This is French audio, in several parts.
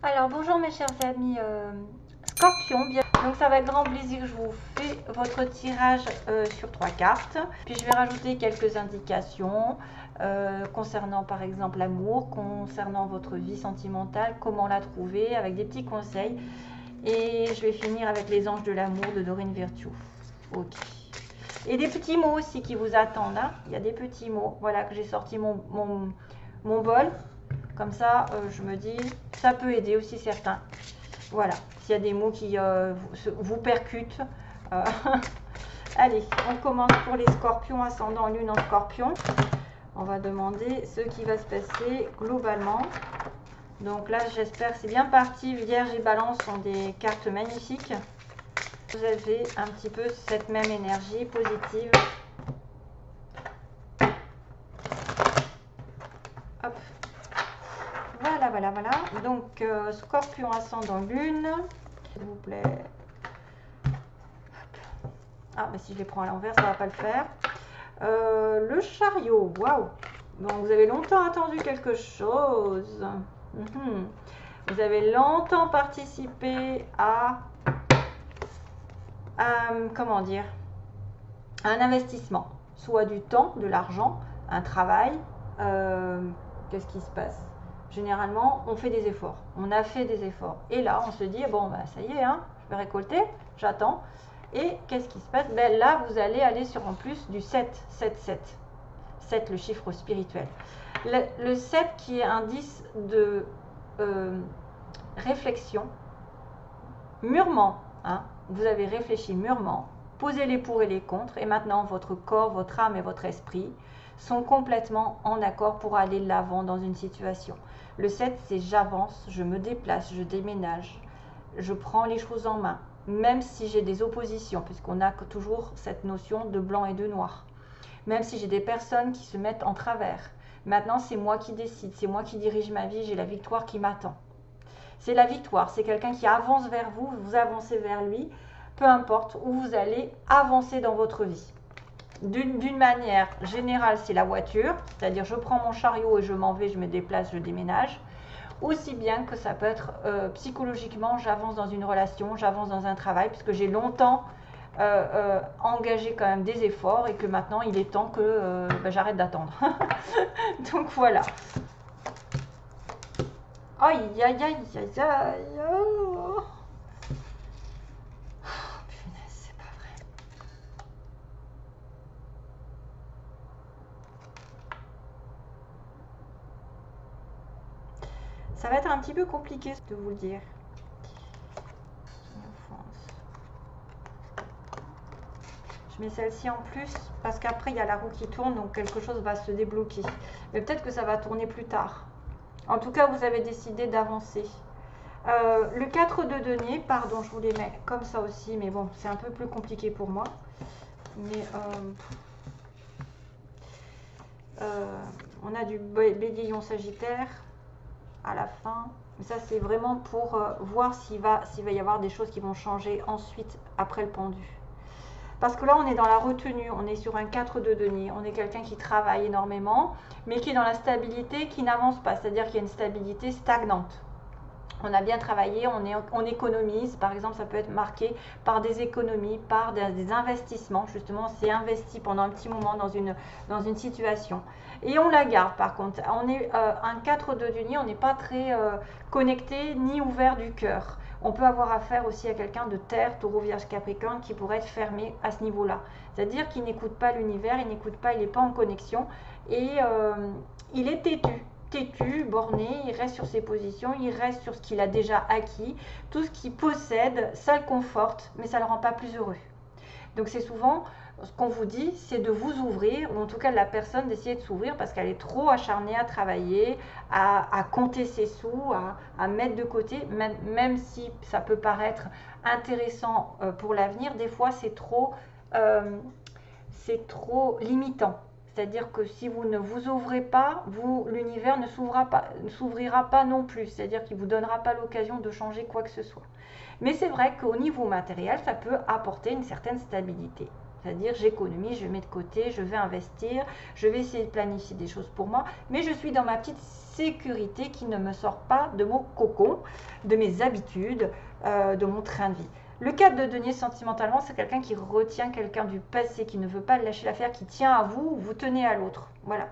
Alors bonjour mes chers amis Scorpion, donc ça va être grand plaisir que je vous fais votre tirage sur 3 cartes. Puis je vais rajouter quelques indications concernant par exemple l'amour, concernant votre vie sentimentale, comment la trouver, avec des petits conseils. Et je vais finir avec les anges de l'amour de Dorine Virtue. Ok. Et des petits mots aussi qui vous attendent. Hein. Il y a des petits mots. Voilà que j'ai sorti mon bol. Comme ça, je me dis, ça peut aider aussi certains. Voilà, s'il y a des mots qui vous percutent. euh, Allez, on commence pour les scorpions, ascendant lune en scorpion. On va demander ce qui va se passer globalement. Donc là, j'espère que c'est bien parti. Vierge et Balance sont des cartes magnifiques. Vous avez un petit peu cette même énergie positive. Hop. Voilà, voilà, voilà. Donc, scorpion ascendant lune. S'il vous plaît. Ah, mais si je les prends à l'envers, ça ne va pas le faire. Le chariot, waouh. Bon, vous avez longtemps attendu quelque chose. Vous avez longtemps participé à comment dire, un investissement, soit du temps, de l'argent, un travail. Qu'est-ce qui se passe? Généralement, on fait des efforts. On a fait des efforts. Et là, on se dit, bon, bah, ça y est, hein, je vais récolter, j'attends. Et qu'est-ce qui se passe? Ben, là, vous allez aller sur en plus du 7, 7, 7. 7, le chiffre spirituel. Le 7 qui est indice de réflexion, mûrement. Hein, vous avez réfléchi mûrement, posé les pour et les contre, et maintenant votre corps, votre âme et votre esprit sont complètement en accord pour aller de l'avant dans une situation. Le 7, c'est j'avance, je me déplace, je déménage, je prends les choses en main, même si j'ai des oppositions, puisqu'on a toujours cette notion de blanc et de noir. Même si j'ai des personnes qui se mettent en travers. Maintenant, c'est moi qui décide, c'est moi qui dirige ma vie, j'ai la victoire qui m'attend. C'est la victoire, c'est quelqu'un qui avance vers vous, vous avancez vers lui, peu importe où vous allez avancer dans votre vie. D'une manière générale, c'est la voiture, c'est-à-dire je prends mon chariot et je m'en vais, je me déplace, je déménage. Aussi bien que ça peut être psychologiquement, j'avance dans une relation, j'avance dans un travail, puisque j'ai longtemps engagé quand même des efforts et que maintenant il est temps que j'arrête d'attendre. Donc voilà. Aïe, aïe, aïe, aïe, aïe. Oh. Punaise, c'est pas vrai. Ça va être un petit peu compliqué de vous le dire. Je mets celle-ci en plus parce qu'après il y a la roue qui tourne, donc quelque chose va se débloquer. Mais peut-être que ça va tourner plus tard. En tout cas, vous avez décidé d'avancer. Le 4 de denier, pardon, je vous les mets comme ça aussi, mais bon, c'est un peu plus compliqué pour moi. Mais on a du béguillon sagittaire à la fin. Ça, c'est vraiment pour voir s'il va y avoir des choses qui vont changer ensuite, après le pendu. Parce que là, on est dans la retenue, on est sur un 4 de denier, on est quelqu'un qui travaille énormément, mais qui est dans la stabilité, qui n'avance pas, c'est-à-dire qu'il y a une stabilité stagnante. On a bien travaillé, on économise, par exemple, ça peut être marqué par des économies, par des investissements, justement, on s'est investi pendant un petit moment dans une situation. Et on la garde, par contre. On est un 4 de denier, on n'est pas très connecté ni ouvert du cœur. On peut avoir affaire aussi à quelqu'un de terre, taureau, vierge, capricorne, qui pourrait être fermé à ce niveau-là. C'est-à-dire qu'il n'écoute pas l'univers, il n'écoute pas, il n'est pas en connexion, et il est têtu, borné, il reste sur ses positions, il reste sur ce qu'il a déjà acquis. Tout ce qu'il possède, ça le conforte, mais ça ne le rend pas plus heureux. Donc c'est souvent ce qu'on vous dit, c'est de vous ouvrir, ou en tout cas de la personne d'essayer de s'ouvrir parce qu'elle est trop acharnée à travailler, à compter ses sous, à mettre de côté, même si ça peut paraître intéressant pour l'avenir, des fois c'est trop limitant. C'est-à-dire que si vous ne vous ouvrez pas, l'univers ne s'ouvrira pas non plus. C'est-à-dire qu'il ne vous donnera pas l'occasion de changer quoi que ce soit. Mais c'est vrai qu'au niveau matériel, ça peut apporter une certaine stabilité. C'est-à-dire, j'économise, je mets de côté, je vais investir, je vais essayer de planifier des choses pour moi, mais je suis dans ma petite sécurité qui ne me sort pas de mon cocon, de mes habitudes, de mon train de vie. Le cas de Denier sentimentalement, c'est quelqu'un qui retient quelqu'un du passé, qui ne veut pas lâcher l'affaire, qui tient à vous, vous tenez à l'autre. Voilà.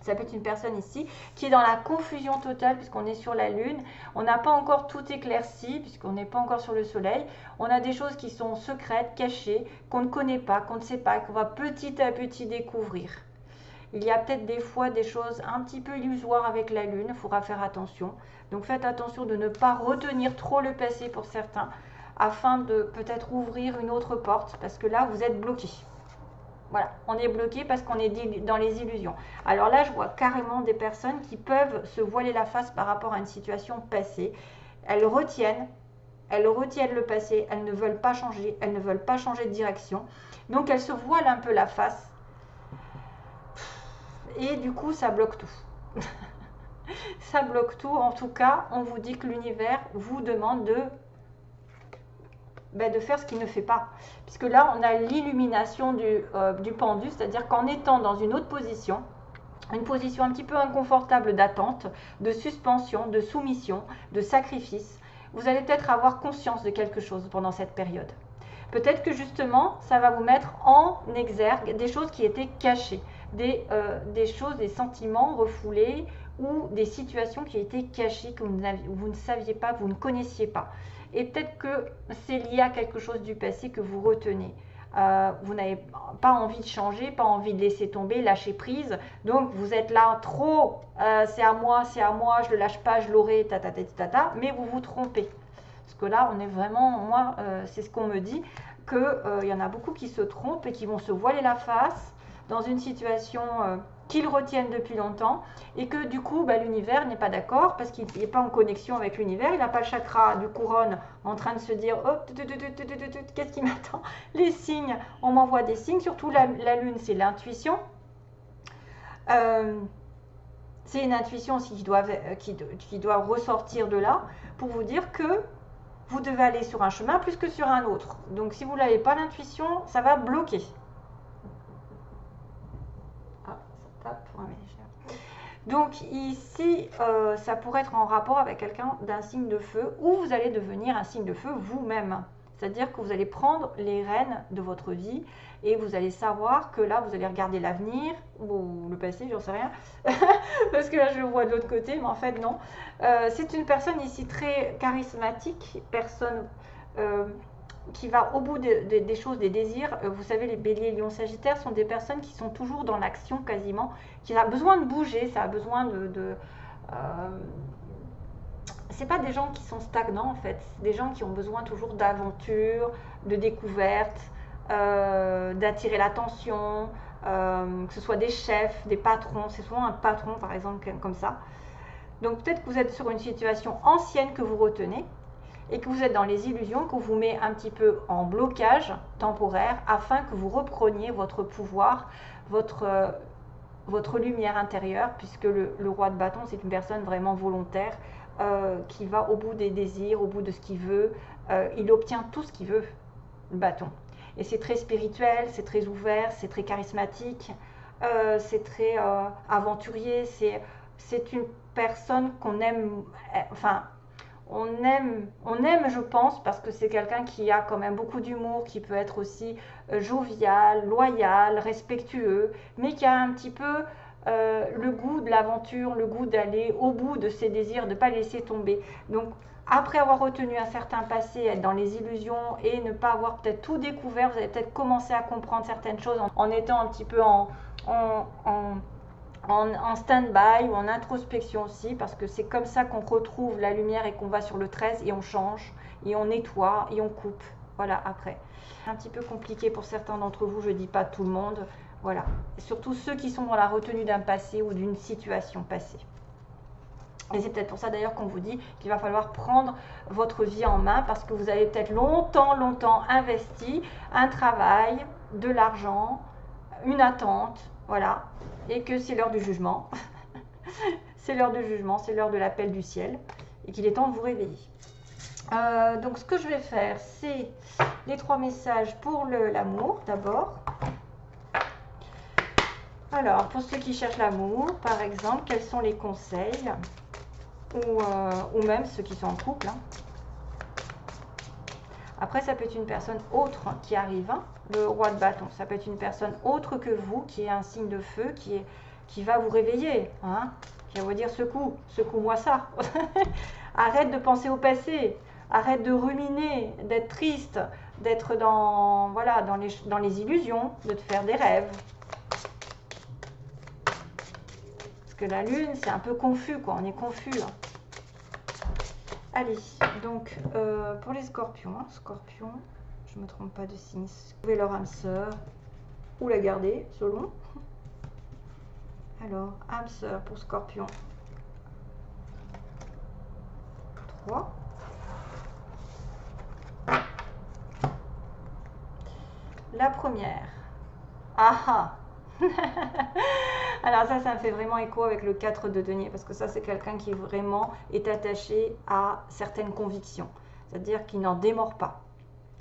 Ça peut être une personne ici qui est dans la confusion totale puisqu'on est sur la lune. On n'a pas encore tout éclairci puisqu'on n'est pas encore sur le soleil. On a des choses qui sont secrètes, cachées, qu'on ne connaît pas, qu'on ne sait pas, qu'on va petit à petit découvrir. Il y a peut-être des fois des choses un petit peu illusoires avec la lune, il faudra faire attention. Donc faites attention de ne pas retenir trop le passé pour certains afin de peut-être ouvrir une autre porte parce que là vous êtes bloqué. Voilà, on est bloqué parce qu'on est dans les illusions. Alors là, je vois carrément des personnes qui peuvent se voiler la face par rapport à une situation passée. Elles retiennent le passé, elles ne veulent pas changer, elles ne veulent pas changer de direction. Donc elles se voilent un peu la face. Et du coup, ça bloque tout. Ça bloque tout. En tout cas, on vous dit que l'univers vous demande de faire ce qu'il ne fait pas. Puisque là, on a l'illumination du pendu, c'est-à-dire qu'en étant dans une autre position, une position un petit peu inconfortable d'attente, de suspension, de soumission, de sacrifice, vous allez peut-être avoir conscience de quelque chose pendant cette période. Peut-être que justement, ça va vous mettre en exergue des choses qui étaient cachées, des choses, des sentiments refoulés ou des situations qui étaient cachées que vous ne saviez pas, vous ne connaissiez pas. Et peut-être que c'est lié à quelque chose du passé que vous retenez. Vous n'avez pas envie de changer, pas envie de laisser tomber, lâcher prise. Donc vous êtes là trop, c'est à moi, je le lâche pas, je l'aurai, mais vous vous trompez. Parce que là, on est vraiment, moi, c'est ce qu'on me dit, qu'il y en a beaucoup qui se trompent et qui vont se voiler la face dans une situation qu'ils retiennent depuis longtemps et que du coup l'univers n'est pas d'accord parce qu'il n'est pas en connexion avec l'univers, il n'a pas le chakra du couronne en train de se dire oh, qu'est-ce qui m'attend, les signes, on m'envoie des signes, surtout la lune c'est l'intuition, c'est une intuition aussi qui doit ressortir de là pour vous dire que vous devez aller sur un chemin plus que sur un autre. Donc si vous n'avez pas l'intuition, ça va bloquer. Donc ici, ça pourrait être en rapport avec quelqu'un d'un signe de feu ou vous allez devenir un signe de feu vous-même. C'est-à-dire que vous allez prendre les rênes de votre vie et vous allez savoir que là, vous allez regarder l'avenir ou le passé, j'en sais rien. Parce que là, je le vois de l'autre côté, mais en fait, non. C'est une personne ici très charismatique, personne qui va au bout des choses, des désirs. Vous savez, les béliers, lions, sagittaires sont des personnes qui sont toujours dans l'action quasiment, qui a besoin de bouger, ça a besoin c'est pas des gens qui sont stagnants en fait, c'est des gens qui ont besoin toujours d'aventure, de découverte, d'attirer l'attention, que ce soit des chefs, des patrons, c'est souvent un patron par exemple comme ça. Donc peut-être que vous êtes sur une situation ancienne que vous retenez, et que vous êtes dans les illusions, qu'on vous met un petit peu en blocage temporaire afin que vous repreniez votre pouvoir, votre lumière intérieure, puisque le roi de bâton, c'est une personne vraiment volontaire qui va au bout des désirs, au bout de ce qu'il veut. Il obtient tout ce qu'il veut, le bâton. Et c'est très spirituel, c'est très ouvert, c'est très charismatique, c'est très aventurier, c'est une personne qu'on aime, enfin, on aime, je pense, parce que c'est quelqu'un qui a quand même beaucoup d'humour, qui peut être aussi jovial, loyal, respectueux, mais qui a un petit peu le goût de l'aventure, le goût d'aller au bout de ses désirs, de ne pas laisser tomber. Donc, après avoir retenu un certain passé, être dans les illusions et ne pas avoir peut-être tout découvert, vous allez peut-être commencer à comprendre certaines choses en étant un petit peu en stand-by ou en introspection aussi, parce que c'est comme ça qu'on retrouve la lumière et qu'on va sur le 13 et on change, et on nettoie, et on coupe. Voilà, après. C'est un petit peu compliqué pour certains d'entre vous, je ne dis pas tout le monde. Voilà. Et surtout ceux qui sont dans la retenue d'un passé ou d'une situation passée. Et c'est peut-être pour ça d'ailleurs qu'on vous dit qu'il va falloir prendre votre vie en main, parce que vous avez peut-être longtemps investi un travail, de l'argent, une attente, voilà, et que c'est l'heure du jugement. C'est l'heure du jugement, c'est l'heure de l'appel du ciel, et qu'il est temps de vous réveiller. Donc, ce que je vais faire, c'est les 3 messages pour l'amour, d'abord. Alors, pour ceux qui cherchent l'amour, par exemple, quels sont les conseils? Ou même ceux qui sont en couple. Hein. Après, ça peut être une personne autre qui arrive, hein, le roi de bâton. Ça peut être une personne autre que vous, qui est un signe de feu, qui va vous réveiller, hein, qui va vous dire secoue-moi ça. Arrête de penser au passé, arrête de ruminer, d'être triste, d'être dans, voilà, dans les illusions, de te faire des rêves. Parce que la lune, c'est un peu confus, quoi. On est confus. Hein. Allez, donc pour les scorpions, scorpion, je ne me trompe pas de signe, trouvez leur âme sœur ou la garder selon. Alors, âme sœur pour scorpion, 3. La première, ah alors ça me fait vraiment écho avec le 4 de denier, parce que ça, c'est quelqu'un qui vraiment est attaché à certaines convictions. C'est-à-dire qu'il n'en démord pas.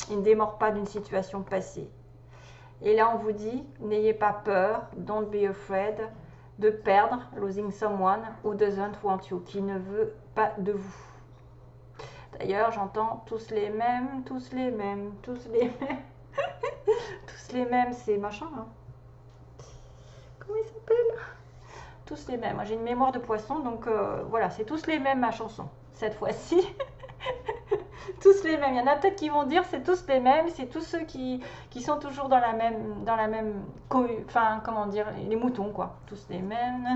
Il ne démord pas d'une situation passée. Et là, on vous dit, n'ayez pas peur, don't be afraid, de perdre, losing someone who doesn't want you, qui ne veut pas de vous. D'ailleurs, j'entends tous les mêmes, tous les mêmes, tous les mêmes. Tous les mêmes, c'est machin, hein. Comment il s'appelle? Tous les mêmes. J'ai une mémoire de poisson, donc voilà, c'est tous les mêmes ma chanson, cette fois-ci. Tous les mêmes. Il y en a peut-être qui vont dire c'est tous les mêmes, c'est tous ceux qui sont toujours dans la même enfin, comment dire, les moutons, quoi. Tous les mêmes.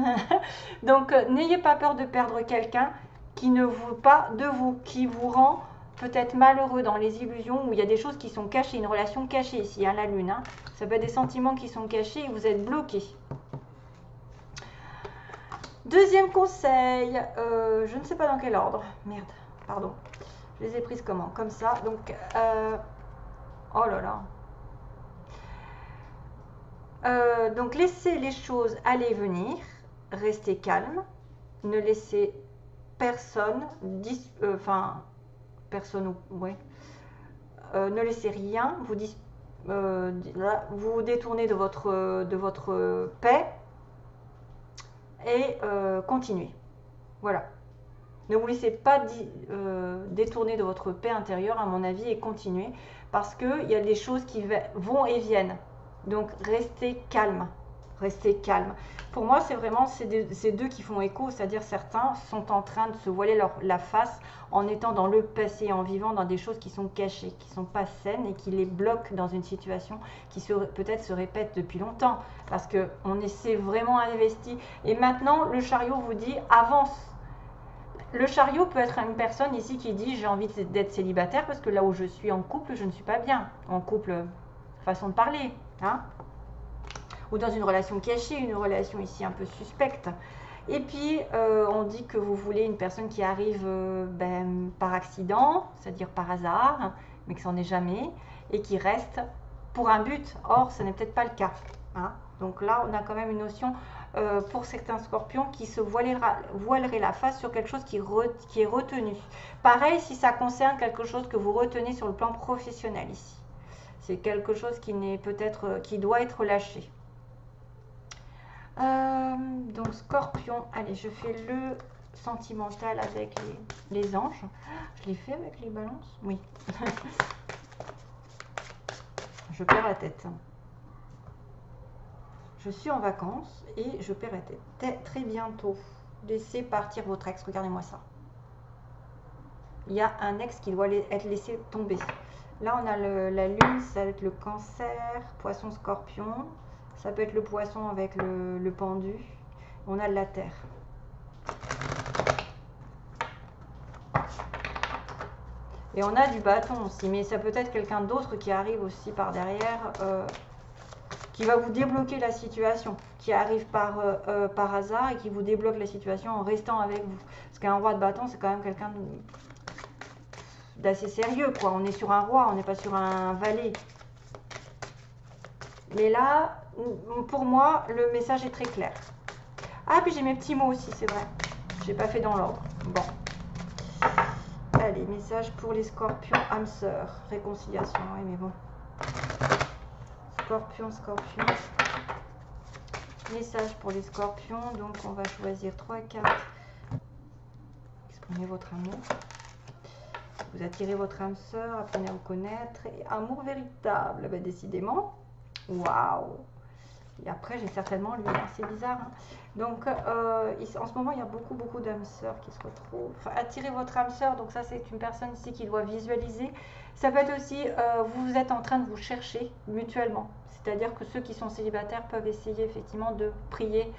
Donc, n'ayez pas peur de perdre quelqu'un qui ne veut pas de vous, qui vous rend peut-être malheureux dans les illusions, où il y a des choses qui sont cachées, une relation cachée ici, hein, la lune. Hein. Ça peut être des sentiments qui sont cachés et vous êtes bloqué. Deuxième conseil, je ne sais pas dans quel ordre. Merde, pardon. Je les ai prises comment? Comme ça. Donc, oh là là. Donc, laissez les choses aller venir. Restez calme. Ne laissez personne, ouais. Ne laissez rien vous détourner de votre paix et continuez. Voilà. Ne vous laissez pas détourner de votre paix intérieure, à mon avis, et continuez. Parce qu'il y a des choses qui vont et viennent. Donc, restez calme. Restez calme. Pour moi, c'est vraiment ces deux qui font écho. C'est-à-dire, certains sont en train de se voiler la face en étant dans le passé, en vivant dans des choses qui sont cachées, qui ne sont pas saines et qui les bloquent dans une situation qui peut-être se répète depuis longtemps. Parce qu'on essaie vraiment investi. Et maintenant, le chariot vous dit, avance. Le chariot peut être une personne ici qui dit j'ai envie d'être célibataire parce que là où je suis en couple, je ne suis pas bien. En couple, façon de parler. Hein, ou dans une relation cachée, une relation ici un peu suspecte. Et puis, on dit que vous voulez une personne qui arrive par accident, c'est-à-dire par hasard, mais que ça n'en est jamais, et qui reste pour un but. Or, ce n'est peut-être pas le cas. Hein. Donc là, on a quand même une notion pour certains scorpions qui se voileraient la face sur quelque chose qui est retenu. Pareil si ça concerne quelque chose que vous retenez sur le plan professionnel ici. C'est quelque chose qui doit être lâché. Donc scorpion, allez, je fais le sentimental avec les anges. Je l'ai fait avec les balances? Oui. Je perds la tête. Je suis en vacances et je perds la tête. Très bientôt. Laissez partir votre ex. Regardez-moi ça. Il y a un ex qui doit être laissé tomber. Là, on a la lune, ça va être le cancer, poisson, scorpion. Ça peut être le poisson avec le pendu. On a de la terre. Et on a du bâton aussi. Mais ça peut être quelqu'un d'autre qui arrive aussi par derrière, qui va vous débloquer la situation, qui arrive par hasard et qui vous débloque la situation en restant avec vous. Parce qu'un roi de bâton, c'est quand même quelqu'un d'assez sérieux, quoi. On est sur un roi, on n'est pas sur un valet. Mais là, pour moi, le message est très clair. Ah, puis j'ai mes petits mots aussi, c'est vrai. Je n'ai pas fait dans l'ordre. Bon. Allez, message pour les scorpions, âme sœur, réconciliation, oui mais bon. Scorpion, scorpion. Message pour les scorpions, donc on va choisir 3 cartes. Exprimez votre amour. Vous attirez votre âme sœur, apprenez à vous connaître. Et amour véritable, ben, décidément. Waouh! Et après, j'ai certainement lu, hein, c'est bizarre. Hein. Donc, en ce moment, il y a beaucoup d'âmes sœurs qui se retrouvent. Enfin, attirez votre âme sœur, donc ça, c'est une personne ici qui doit visualiser. Ça peut être aussi, vous êtes en train de vous chercher mutuellement. C'est-à-dire que ceux qui sont célibataires peuvent essayer effectivement de prier,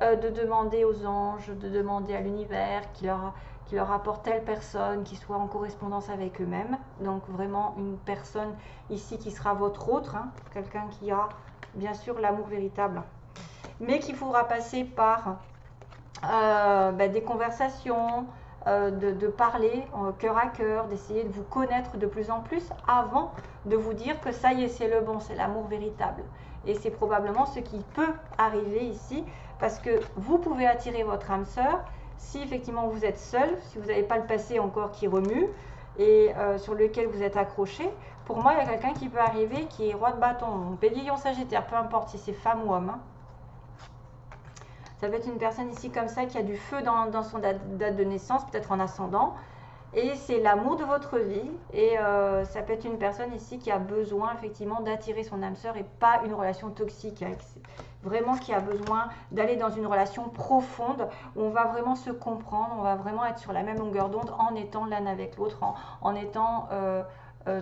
de demander aux anges, de demander à l'univers qui leur apporte telle personne, qui soit en correspondance avec eux-mêmes. Donc, vraiment, une personne ici qui sera votre autre, hein, quelqu'un qui a bien sûr l'amour véritable, mais qu'il faudra passer par des conversations, de parler cœur à cœur, d'essayer de vous connaître de plus en plus avant de vous dire que ça y est, c'est le bon, c'est l'amour véritable. Et c'est probablement ce qui peut arriver ici, parce que vous pouvez attirer votre âme sœur si effectivement vous êtes seul, si vous n'avez pas le passé encore qui remue et sur lequel vous êtes accroché. Pour moi, il y a quelqu'un qui peut arriver qui est roi de bâton, bélier, sagittaire, peu importe si c'est femme ou homme. Hein. Ça peut être une personne ici comme ça qui a du feu dans son date de naissance, peut-être en ascendant. Et c'est l'amour de votre vie. Et ça peut être une personne ici qui a besoin effectivement d'attirer son âme sœur et pas une relation toxique. Vraiment qui a besoin d'aller dans une relation profonde où on va vraiment se comprendre, on va vraiment être sur la même longueur d'onde en étant l'un avec l'autre, en étant...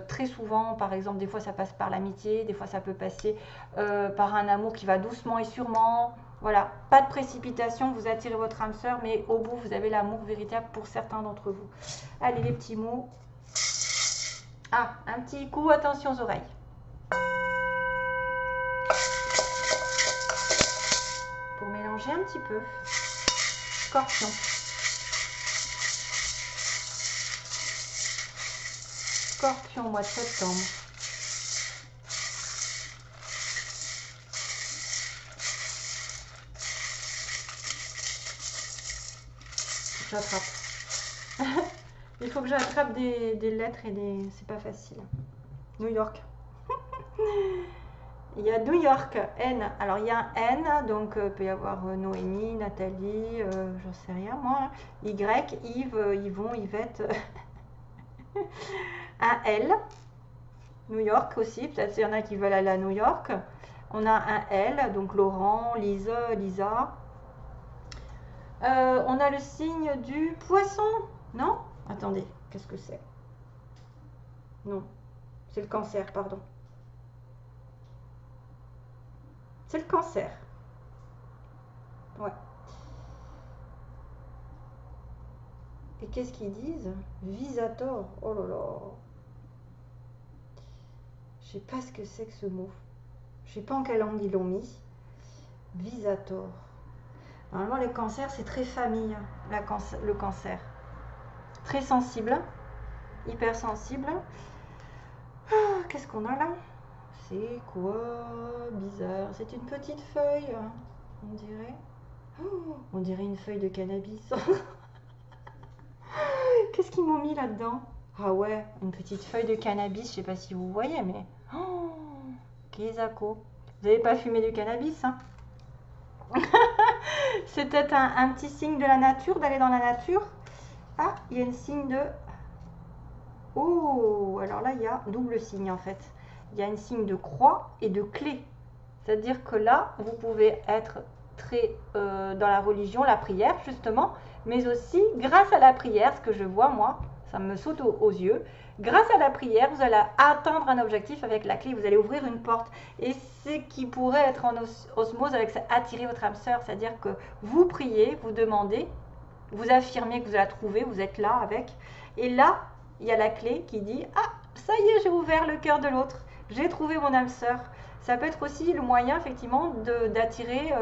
très souvent, par exemple, des fois ça passe par l'amitié, des fois ça peut passer par un amour qui va doucement et sûrement. Voilà, pas de précipitation, vous attirez votre âme sœur, mais au bout, vous avez l'amour véritable pour certains d'entre vous. Allez, les petits mots. Ah, un petit coup, attention aux oreilles. Pour mélanger un petit peu. Scorpion. Scorpion, mois de septembre. J'attrape. Il faut que j'attrape des lettres et des... C'est pas facile. New York. Il y a New York, N. Alors il y a un N, donc il peut y avoir Noémie, Nathalie, j'en sais rien moi. Y, Yves, Yvon, Yvette. Un L. New York aussi, peut-être qu'il y en a qui veulent aller à New York. On a un L, donc Laurent, Lisa. On a le signe du poisson, non? Attendez, qu'est-ce que c'est? Non, c'est le cancer, pardon. C'est le cancer. Ouais. Et qu'est-ce qu'ils disent? Visator. Oh là là. Je sais pas ce que c'est que ce mot. Je sais pas en quelle langue ils l'ont mis. Visator. Normalement, les cancers, c'est très famille, le cancer. Très sensible, hypersensible. Ah, qu'est-ce qu'on a là? C'est quoi? Bizarre. C'est une petite feuille, on dirait. Oh, on dirait une feuille de cannabis. Qu'est-ce qu'ils m'ont mis là-dedans? Ah ouais, une petite feuille de cannabis. Je sais pas si vous voyez, mais... Oh, Kézako. Vous n'avez pas fumé du cannabis, hein? C'est peut-être un petit signe de la nature, d'aller dans la nature. Ah, il y a un signe de... Oh, alors là, il y a double signe en fait. Il y a un signe de croix et de clé. C'est-à-dire que là, vous pouvez être très dans la religion, la prière justement, mais aussi grâce à la prière, ce que je vois moi, ça me saute aux yeux. Grâce à la prière, vous allez atteindre un objectif avec la clé, vous allez ouvrir une porte. Et ce qui pourrait être en osmose avec ça, attirer votre âme sœur, c'est-à-dire que vous priez, vous demandez, vous affirmez que vous la trouvez, vous êtes là avec. Et là, il y a la clé qui dit « Ah, ça y est, j'ai ouvert le cœur de l'autre, j'ai trouvé mon âme sœur ». Ça peut être aussi le moyen, effectivement, d'attirer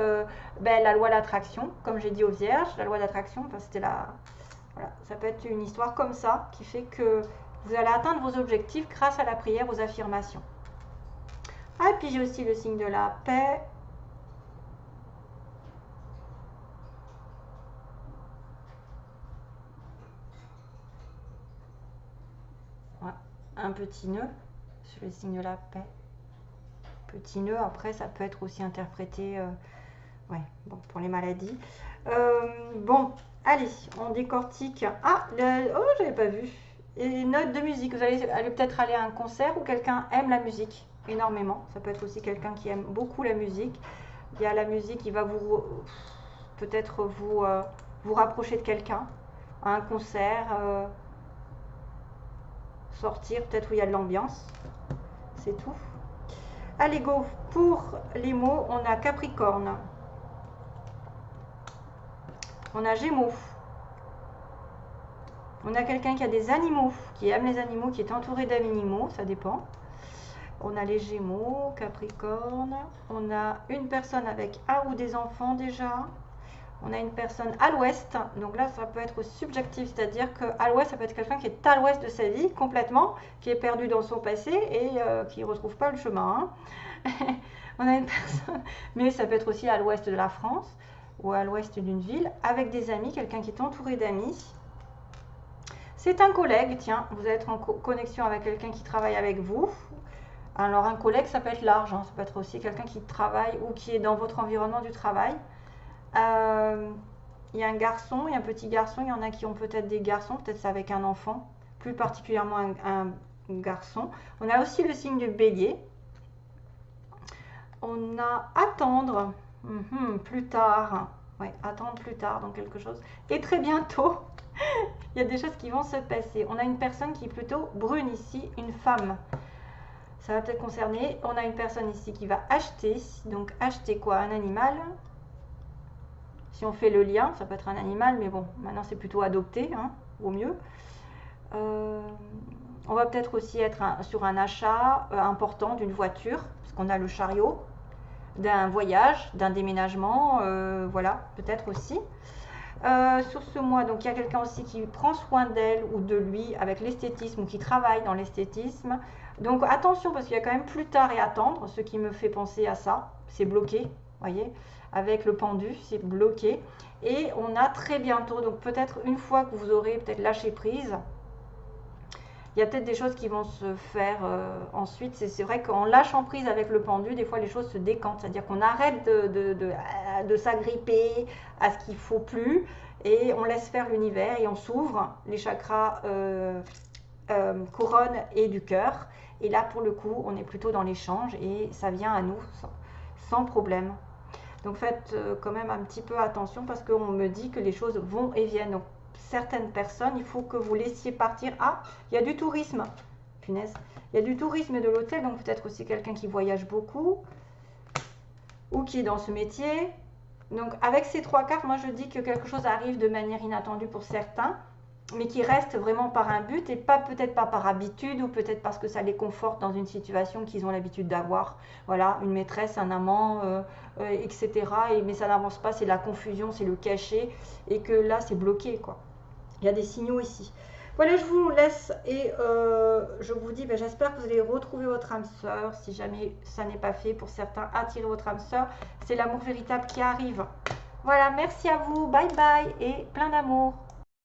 la loi d'attraction, comme j'ai dit aux vierges, la loi d'attraction, enfin, c'était la... Voilà, ça peut être une histoire comme ça, qui fait que vous allez atteindre vos objectifs grâce à la prière, aux affirmations. Ah, et puis j'ai aussi le signe de la paix. un petit nœud sur le signe de la paix. Petit nœud, après, ça peut être aussi interprété ouais, bon, pour les maladies. Bon, allez, on décortique. Ah, oh, j'avais pas vu. Et notes de musique. Vous allez peut-être aller à un concert où quelqu'un aime la musique énormément. Ça peut être aussi quelqu'un qui aime beaucoup la musique. Il y a la musique qui va vous peut-être vous rapprocher de quelqu'un à un concert, sortir peut-être où il y a de l'ambiance. C'est tout. Allez, go. Pour les mots, on a Capricorne. On a Gémeaux. On a quelqu'un qui a des animaux, qui aime les animaux, qui est entouré d'animaux, ça dépend. On a les Gémeaux, Capricorne. On a une personne avec un ou des enfants déjà. On a une personne à l'ouest. Donc là, ça peut être subjectif, c'est-à-dire qu'à l'ouest, ça peut être quelqu'un qui est à l'ouest de sa vie complètement, qui est perdu dans son passé et qui ne retrouve pas le chemin. Hein. On a une personne, mais ça peut être aussi à l'ouest de la France ou à l'ouest d'une ville, avec des amis, quelqu'un qui est entouré d'amis. C'est un collègue, tiens, vous allez être en connexion avec quelqu'un qui travaille avec vous. Alors un collègue, ça peut être large, hein, ça peut être aussi quelqu'un qui travaille ou qui est dans votre environnement du travail. Il y a un garçon, il y a un petit garçon, il y en a qui ont peut-être des garçons, peut-être c'est avec un enfant, plus particulièrement un garçon. On a aussi le signe du bélier. On a attendre, plus tard, ouais, attendre plus tard dans quelque chose. Et très bientôt, il y a des choses qui vont se passer. On a une personne qui est plutôt brune ici, une femme. Ça va peut-être concerner. On a une personne ici qui va acheter. Donc acheter quoi? Un animal. Si on fait le lien, ça peut être un animal, mais bon, maintenant c'est plutôt adopté, hein, au mieux. On va peut-être aussi être sur un achat important d'une voiture, parce qu'on a le chariot, d'un voyage, d'un déménagement, voilà, peut-être aussi. Sur ce mois, donc il y a quelqu'un aussi qui prend soin d'elle ou de lui avec l'esthétisme ou qui travaille dans l'esthétisme. Donc attention parce qu'il y a quand même plus tard et attendre, ce qui me fait penser à ça, c'est bloqué, voyez, avec le pendu, c'est bloqué. Et on a très bientôt, donc peut-être une fois que vous aurez peut-être lâché prise, il y a peut-être des choses qui vont se faire ensuite. C'est vrai qu'en lâchant prise avec le pendu, des fois les choses se décantent. C'est-à-dire qu'on arrête de s'agripper à ce qu'il ne faut plus et on laisse faire l'univers et on s'ouvre les chakras couronne et du cœur. Et là, pour le coup, on est plutôt dans l'échange et ça vient à nous sans problème. Donc faites quand même un petit peu attention parce qu'on me dit que les choses vont et viennent. Donc, certaines personnes, il faut que vous laissiez partir. Ah, il y a du tourisme. Punaise. Il y a du tourisme et de l'hôtel, donc peut-être aussi quelqu'un qui voyage beaucoup ou qui est dans ce métier. Donc avec ces trois cartes, moi je dis que quelque chose arrive de manière inattendue pour certains, mais qui reste vraiment par un but et pas peut-être pas par habitude ou peut-être parce que ça les conforte dans une situation qu'ils ont l'habitude d'avoir. Voilà, une maîtresse, un amant, etc. Mais ça n'avance pas, c'est la confusion, c'est le cachet et que là c'est bloqué quoi. Il y a des signaux ici. Voilà, je vous laisse et je vous dis, j'espère que vous allez retrouver votre âme sœur. Si jamais ça n'est pas fait, pour certains, attirez votre âme sœur. C'est l'amour véritable qui arrive. Voilà, merci à vous, bye bye et plein d'amour.